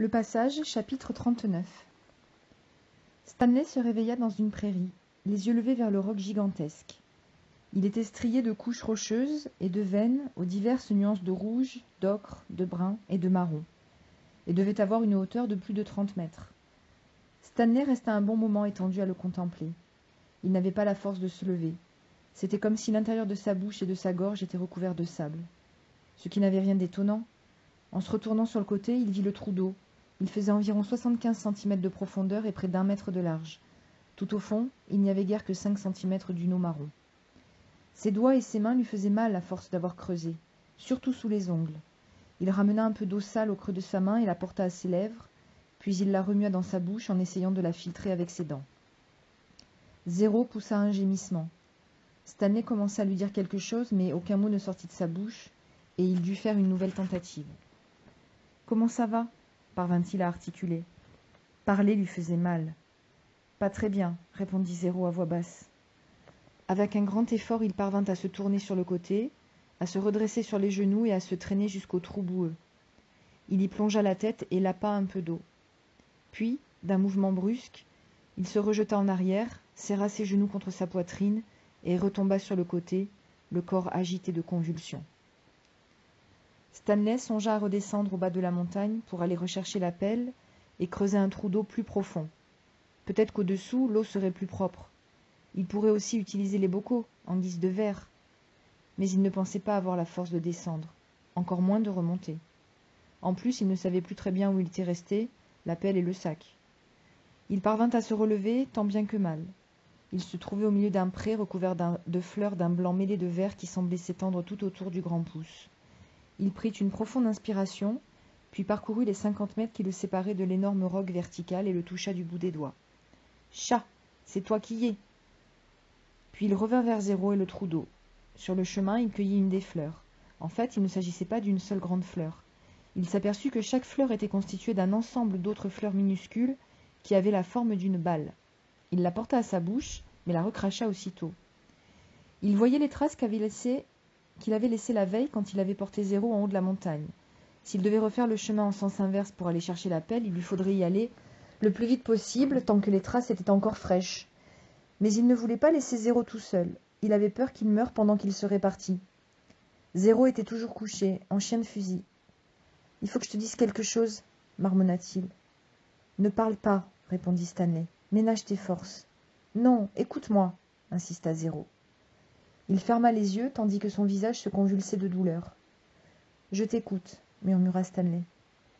Le passage, chapitre 39. Stanley se réveilla dans une prairie, les yeux levés vers le roc gigantesque. Il était strié de couches rocheuses et de veines aux diverses nuances de rouge, d'ocre, de brun et de marron, et devait avoir une hauteur de plus de 30 mètres. Stanley resta un bon moment étendu à le contempler. Il n'avait pas la force de se lever. C'était comme si l'intérieur de sa bouche et de sa gorge était recouvert de sable. Ce qui n'avait rien d'étonnant. En se retournant sur le côté, il vit le trou d'eau. Il faisait environ 75 cm de profondeur et près d'1 mètre de large. Tout au fond, il n'y avait guère que 5 cm d'une eau marron. Ses doigts et ses mains lui faisaient mal à force d'avoir creusé, surtout sous les ongles. Il ramena un peu d'eau sale au creux de sa main et la porta à ses lèvres, puis il la remua dans sa bouche en essayant de la filtrer avec ses dents. Zéro poussa un gémissement. Stanley commença à lui dire quelque chose, mais aucun mot ne sortit de sa bouche, et il dut faire une nouvelle tentative. « Comment ça va ?» parvint-il à articuler. Parler lui faisait mal. « Pas très bien, » répondit Zéro à voix basse. Avec un grand effort, il parvint à se tourner sur le côté, à se redresser sur les genoux et à se traîner jusqu'au trou boueux. Il y plongea la tête et lapa un peu d'eau. Puis, d'un mouvement brusque, il se rejeta en arrière, serra ses genoux contre sa poitrine et retomba sur le côté, le corps agité de convulsions. Stanley songea à redescendre au bas de la montagne pour aller rechercher la pelle et creuser un trou d'eau plus profond. Peut-être qu'au-dessous, l'eau serait plus propre. Il pourrait aussi utiliser les bocaux, en guise de verre. Mais il ne pensait pas avoir la force de descendre, encore moins de remonter. En plus, il ne savait plus très bien où il était resté, la pelle et le sac. Il parvint à se relever, tant bien que mal. Il se trouvait au milieu d'un pré recouvert de fleurs d'un blanc mêlé de vert qui semblait s'étendre tout autour du grand pouce. Il prit une profonde inspiration, puis parcourut les 50 mètres qui le séparaient de l'énorme roc vertical et le toucha du bout des doigts. « Chat, c'est toi qui y es !» Puis il revint vers Zéro et le trou d'eau. Sur le chemin, il cueillit une des fleurs. En fait, il ne s'agissait pas d'une seule grande fleur. Il s'aperçut que chaque fleur était constituée d'un ensemble d'autres fleurs minuscules qui avaient la forme d'une balle. Il la porta à sa bouche, mais la recracha aussitôt. Il voyait les traces qu'il avait laissées la veille quand il avait porté Zéro en haut de la montagne. S'il devait refaire le chemin en sens inverse pour aller chercher la pelle, il lui faudrait y aller le plus vite possible, tant que les traces étaient encore fraîches. Mais il ne voulait pas laisser Zéro tout seul. Il avait peur qu'il meure pendant qu'il serait parti. Zéro était toujours couché, en chien de fusil. « Il faut que je te dise quelque chose, » marmonna-t-il. « Ne parle pas, » répondit Stanley. « Ménage tes forces. »« Non, écoute-moi, » insista Zéro. Il ferma les yeux, tandis que son visage se convulsait de douleur. « Je t'écoute, » murmura Stanley.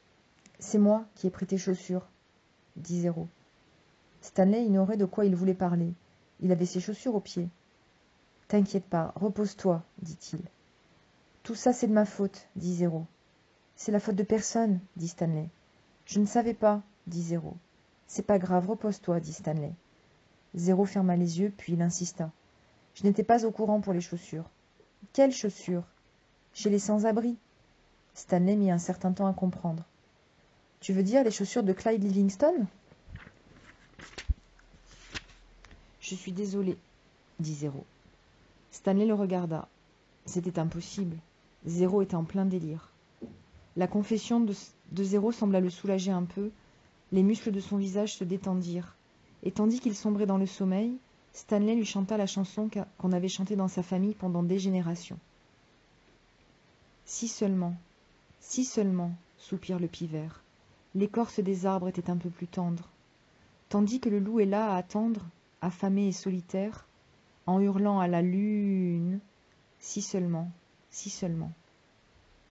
« C'est moi qui ai pris tes chaussures, » dit Zéro. Stanley ignorait de quoi il voulait parler. Il avait ses chaussures aux pieds. « T'inquiète pas, repose-toi, » dit-il. « Tout ça, c'est de ma faute, » dit Zéro. « C'est la faute de personne, » dit Stanley. « Je ne savais pas, » dit Zéro. « C'est pas grave, repose-toi, » dit Stanley. Zéro ferma les yeux, puis il insista. « Je n'étais pas au courant pour les chaussures. »« Quelles chaussures ?»« Chez les sans-abri. » Stanley mit un certain temps à comprendre. « Tu veux dire les chaussures de Clyde Livingstone ?»« Je suis désolé, » dit Zéro. Stanley le regarda. C'était impossible. Zéro était en plein délire. La confession de Zéro sembla le soulager un peu. Les muscles de son visage se détendirent. Et tandis qu'il sombrait dans le sommeil, Stanley lui chanta la chanson qu'on avait chantée dans sa famille pendant des générations. « Si seulement, soupire le pivert, l'écorce des arbres était un peu plus tendre, tandis que le loup est là à attendre, affamé et solitaire, en hurlant à la lune, si seulement, si seulement. »